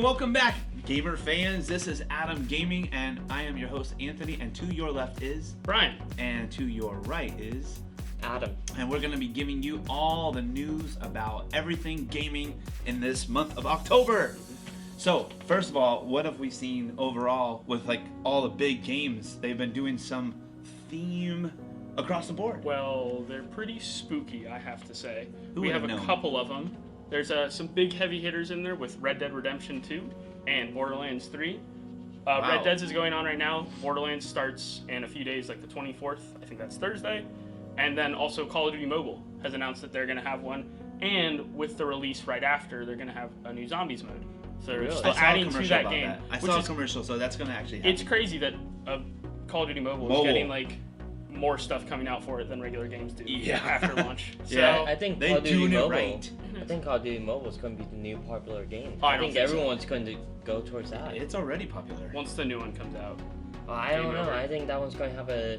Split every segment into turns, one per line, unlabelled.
welcome back, gamer fans. This is Adam Gaming, and I am your host, Anthony. And to your left is
Brian.
And to your right is
Adam.
And we're going to be giving you all the news about everything gaming in this month of October. So, first of all, what have we seen overall with like all the big games? They've been doing some theme across the board.
Well, they're pretty spooky, I have to say.
Who
we have
would've
a
known?
couple of them. There's some big heavy hitters in there with Red Dead Redemption 2 and Borderlands 3.
Wow.
Red Dead's is going on right now. Borderlands starts in a few days, like the 24th. I think that's Thursday. And then also Call of Duty Mobile has announced that they're going to have one. And with the release right after, they're going to have a new Zombies mode. So they're
Really?
still
I saw a
adding to
commercial
that
about
game.
that. I
which
saw a
is-
commercial, so that's going to actually happen.
It's crazy that Call of Duty Mobile is getting like more stuff coming out for it than regular games do after launch. So
Yeah.
I think
They
Call of Duty
doing it
Mobile.
right.
I think Call of Duty Mobile is going to be the new popular game.
I
I
don't
think
think so.
everyone's going to go towards that.
It's already popular.
once the new one comes out,
I
game
don't know.
over.
I think that one's going to have a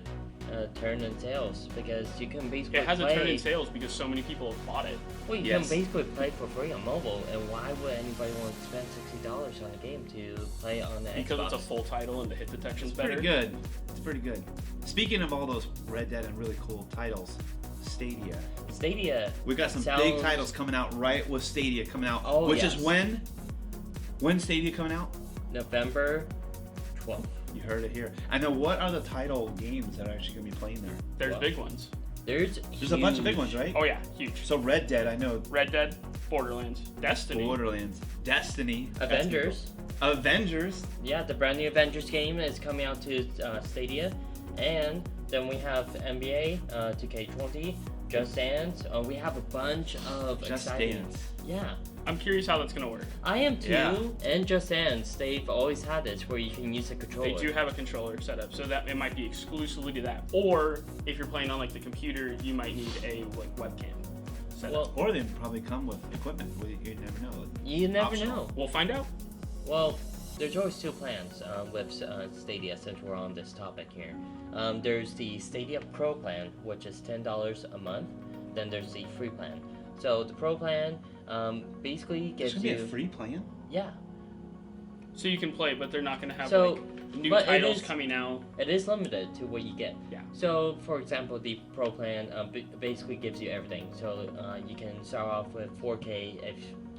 turn in sales because you can basically
it has
play.
a turn in sales because so many people have bought it.
Well, you
Yes.
can basically play for free on mobile, and why would anybody want to spend $60 on a game to play on the
Because
Xbox?
it's a full title and the hit detection's
It's
better.
pretty good. It's pretty good. Speaking of all those Red Dead and really cool titles, Stadia.
Stadia.
We got some
sounds-
big titles coming out right with Stadia coming out.
Oh,
which
yes.
is when? When's Stadia coming out?
November 12th.
You heard it here. I know. What are the title games that are actually going to be playing there?
There's
Well,
big ones.
There's
A bunch of big ones, right?
Oh yeah, huge.
So Red Dead, I know.
Red Dead, Borderlands, Destiny.
Borderlands, Destiny,
Avengers.
Avengers.
Yeah, the brand new Avengers game is coming out to Stadia, and then we have NBA 2K20, Just Dance. We have a bunch of
Just
exciting.
Dance.
Yeah,
I'm curious how that's gonna work.
I am too.
Yeah.
And Just Dance, they've always had this where you can use a controller.
They do have a controller set up, so that it might be exclusively to that. Or if you're playing on like the computer, you might need a like webcam set up.
Well,
Or they probably come with equipment. You never know.
you never
Optional.
know.
We'll find out.
Well, there's always two plans with Stadia since we're on this topic here. There's the Stadia Pro plan, which is $10 a month. Then there's the free plan. So the Pro plan basically
It's
gives
gonna be
you
a free plan.
yeah.
So you can play, but they're not gonna have
So,
like new
but it
titles
is-
coming out.
It is limited to what you get.
Yeah.
So, for example, the Pro plan basically gives you everything. So you can start off with 4K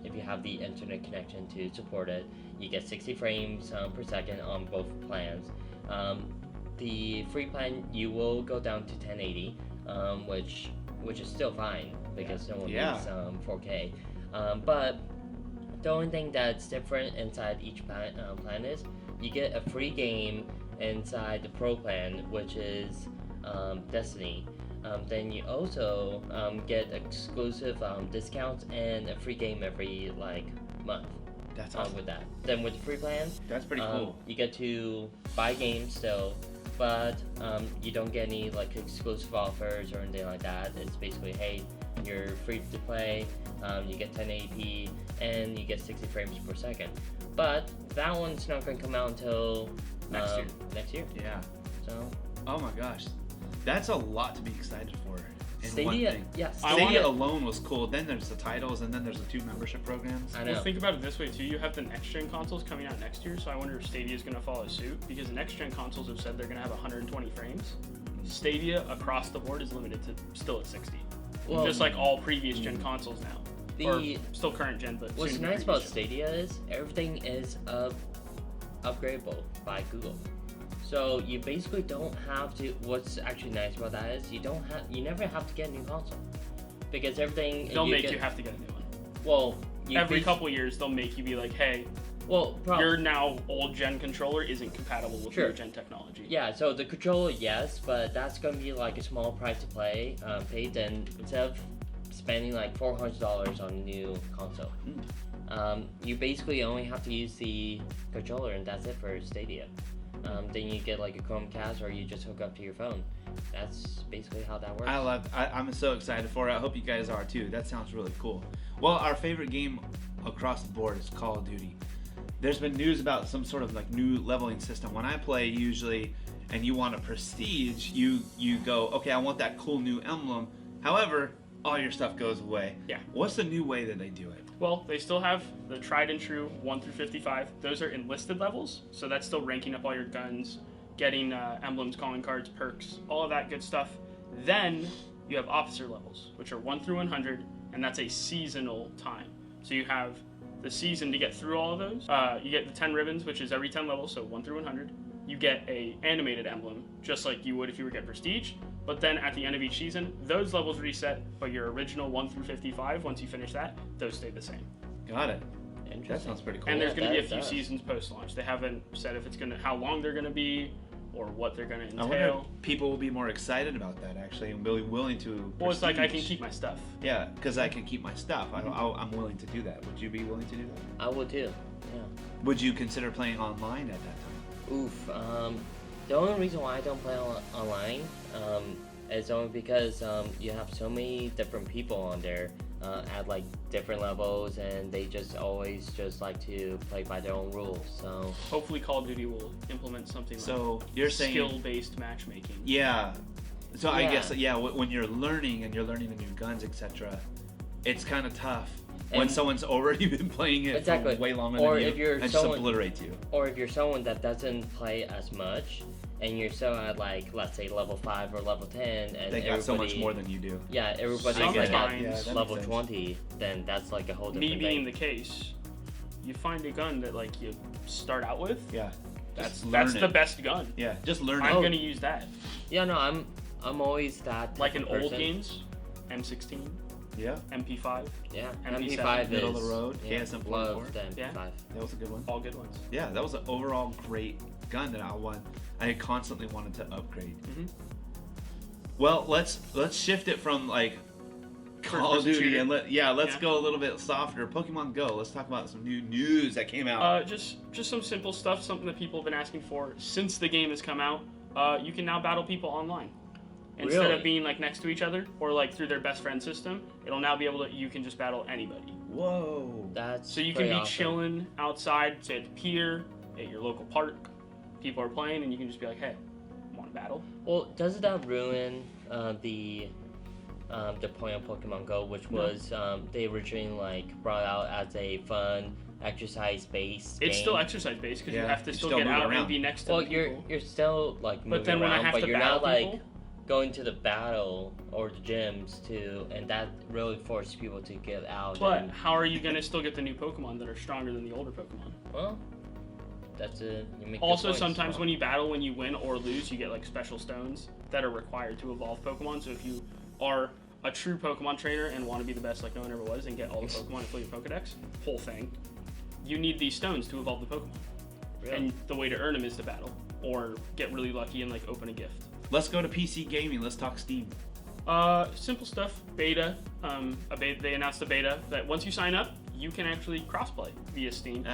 if you have the internet connection to support it. You get 60 frames per second on both plans. The free plan you will go down to 1080, which is still fine because no one
Yeah.
needs 4K. But the only thing that's different inside each plan is you get a free game inside the Pro plan, which is Destiny. Then you also get exclusive discounts and a free game every month.
That's awesome.
With that. Then with the free plan,
That's pretty cool.
you get to buy games still, but you don't get any exclusive offers or anything like that. It's basically, hey, you're free to play, you get 1080p, and you get 60 frames per second. But that one's not going to come out until
Next year. Yeah.
So
Oh my gosh, that's a lot to be excited for. In
Stadia,
one thing.
yeah,
Stadia alone was cool. Then there's the titles, and then there's the 2 membership programs.
I know.
Well, think about it this way too. You have the next gen consoles coming out next year, so I wonder if Stadia is going to follow suit because the next gen consoles have said they're going to have 120 frames. Stadia across the board is limited to still at 60,
Well,
just like all previous gen consoles now.
the
Or still current gen, but
what's
soon to be
nice about
previous gen.
Stadia is everything is upgradable by Google. So you basically don't have to. What's actually nice about that is you never have to get a new console because everything
They'll make
get,
you have to get a new one.
Well, you
Every
basi-
couple years, they'll make you be like, hey,
Well,
your now old gen controller isn't compatible with
Sure.
new gen technology.
yeah. So the controller, yes, but that's gonna be like a small price to pay. Then instead of spending like $400 on a new console, you basically only have to use the controller, and that's it for Stadia. Then you get like a Chromecast, or you just hook up to your phone. That's basically how that works.
I'm so excited for it. I hope you guys are too. That sounds really cool. Well, our favorite game across the board is Call of Duty. There's been news about some sort of like new leveling system. When I play usually, and you want a prestige, you go, okay, I want that cool new emblem. However, all your stuff goes away.
Yeah.
What's the new way that they do it?
Well, they still have the tried and true 1 through 55. Those are enlisted levels, so that's still ranking up all your guns, getting emblems, calling cards, perks, all of that good stuff. Then you have officer levels, which are 1 through 100, and that's a seasonal time. So you have the season to get through all of those. You get the 10 ribbons, which is every 10 levels, so 1 through 100. You get a animated emblem, just like you would if you were to get Prestige. But then at the end of each season, those levels reset, but your original 1 through 55, once you finish that, those stay the same.
Got it. That
Interesting.
sounds pretty cool.
And there's going to be a
that
few
does.
seasons post-launch. They haven't said if it's going to, how long they're going to be, or what they're going to
I wonder
entail.
if people will be more excited about that actually and be willing to.
Well, it's like I can
prestige.
keep my stuff.
Yeah, because I can keep my stuff. I'm willing to do that. Would you be willing to do that?
I would too. Yeah.
Would you consider playing online at that time?
Oof. The only reason why I don't play online is only because you have so many different people on there at like different levels, and they just always just like to play by their own rules. So
Hopefully Call of Duty will implement something
So you're
like
saying,
skill-based matchmaking.
yeah. So I
Yeah.
guess when you're learning and you're learning the new guns, etc., it's kind of tough when
And-
someone's already been playing it
Exactly.
for way longer
Or
than you
if you're
and just
someone-
obliterates you.
or if you're someone that doesn't play as much, and you're still at like let's say level 5 or level 10, and
They got so much
everybody-
more than you do.
Yeah, everybody's
Sometimes-
like
Yeah,
at
that makes
level
sense.
20, then that's like a whole different
Me being
thing.
the case, you find a gun that like you start out with.
Yeah.
That's
learn
the
it.
best gun.
Yeah, just learn
I'm
it.
gonna use that.
Yeah, no, I'm always that
Like in
type of
old
person.
games, M16,
Yeah,
MP5,
Yeah,
MP7,
MP5
middle of
is
the road,
yeah,
KSM 44.
love the MP5.
Yeah.
that was a good one.
all good ones.
Yeah, that was an overall great gun that I constantly wanted to upgrade.
Mhm.
Well, let's shift it from like Call of
First-person
Duty
shooter.
and let's
Yeah.
go a little bit softer. Pokemon Go. Let's talk about some new news that came out.
Just some simple stuff, something that people have been asking for since the game has come out. You can now battle people online. Instead
Really?
of being like next to each other or like through their best friend system, it'll now be able to, you can just battle anybody.
Whoa.
That's
So you can
pretty
be
awesome.
chilling outside, say at the pier, at your local park. People are playing, and you can just be like, "Hey, want to battle?"
Well, doesn't that ruin the point of Pokemon Go, which
No.
was they originally like brought out as a fun exercise-based
It's
game?
still exercise based because you
Yeah,
have to
you
still
still
get
move
out
around.
and be next to
Well,
the people.
you're still like moving
But then when I
around,
have
but
to
you're
battle
not like
people,
going to the battle or the gyms to, and that really forces people to get out.
but
and,
how are you gonna still get the new Pokemon that are stronger than the older Pokemon?
well, that's a you make good
Also,
points.
sometimes when you battle, when you win or lose, you get like special stones that are required to evolve Pokemon. So if you are a true Pokemon trainer and want to be the best like no one ever was and get all the Pokemon and fill your Pokedex, whole thing, you need these stones to evolve the Pokemon.
Really?
And the way to earn them is to battle or get really lucky and like open a gift.
Let's go to PC gaming. Let's talk Steam.
Simple stuff. Beta. They announced a beta that once you sign up, you can actually crossplay via Steam.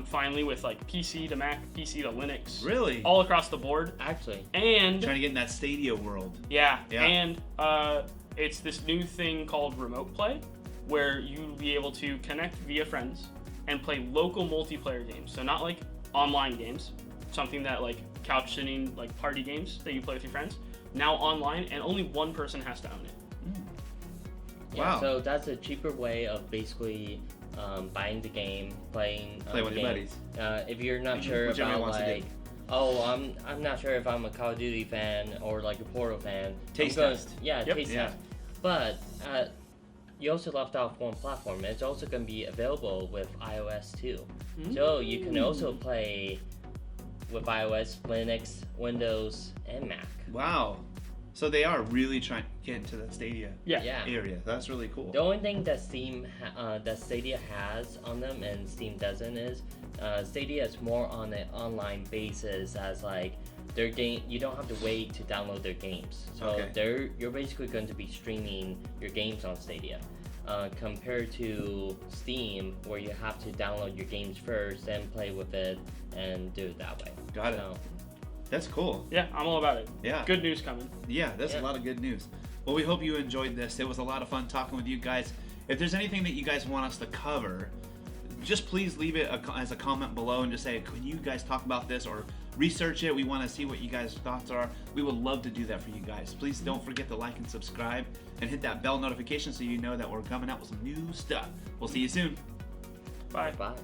Finally, with like PC to Mac, PC to Linux,
Really?
all across the board.
Actually,
And
Trying to get in that Stadia world.
yeah,
Yeah.
and it's this new thing called Remote Play, where you'll be able to connect via friends and play local multiplayer games. So not like online games, something that like couch sitting like party games that you play with your friends. Now online, and only one person has to own it.
yeah.
Wow.
So that's a cheaper way of basically buying the game, playing
Play with
the
your
game.
buddies.
If you're not sure
Whichever
about
wants to do.
like, I'm not sure if I'm a Call of Duty fan or like a Portal fan.
Taste
I'm going-
test.
Yeah,
Yep.
taste
Yeah.
test. But you also left off one platform. It's also going to be available with iOS too. So you can also play with iOS, Linux, Windows, and Mac.
Wow. So they are really trying to get into the Stadia
Yeah.
Yeah.
area. That's really cool.
The only thing that that Stadia has on them and Steam doesn't is Stadia is more on an online basis, as like their game. You don't have to wait to download their games, so
Okay.
you're basically going to be streaming your games on Stadia. Compared to Steam, where you have to download your games first, then play with it, and do it that way.
Got it.
So,
That's cool.
Yeah, I'm all about it.
Yeah.
Good news coming.
Yeah, that's
Yeah.
a lot of good news. Well, we hope you enjoyed this. It was a lot of fun talking with you guys. If there's anything that you guys want us to cover, just please leave it as a comment below and just say, can you guys talk about this or research it? We want to see what you guys' thoughts are. We would love to do that for you guys. Please don't forget to like and subscribe and hit that bell notification so you know that we're coming out with some new stuff. We'll see you soon.
Bye.
Bye.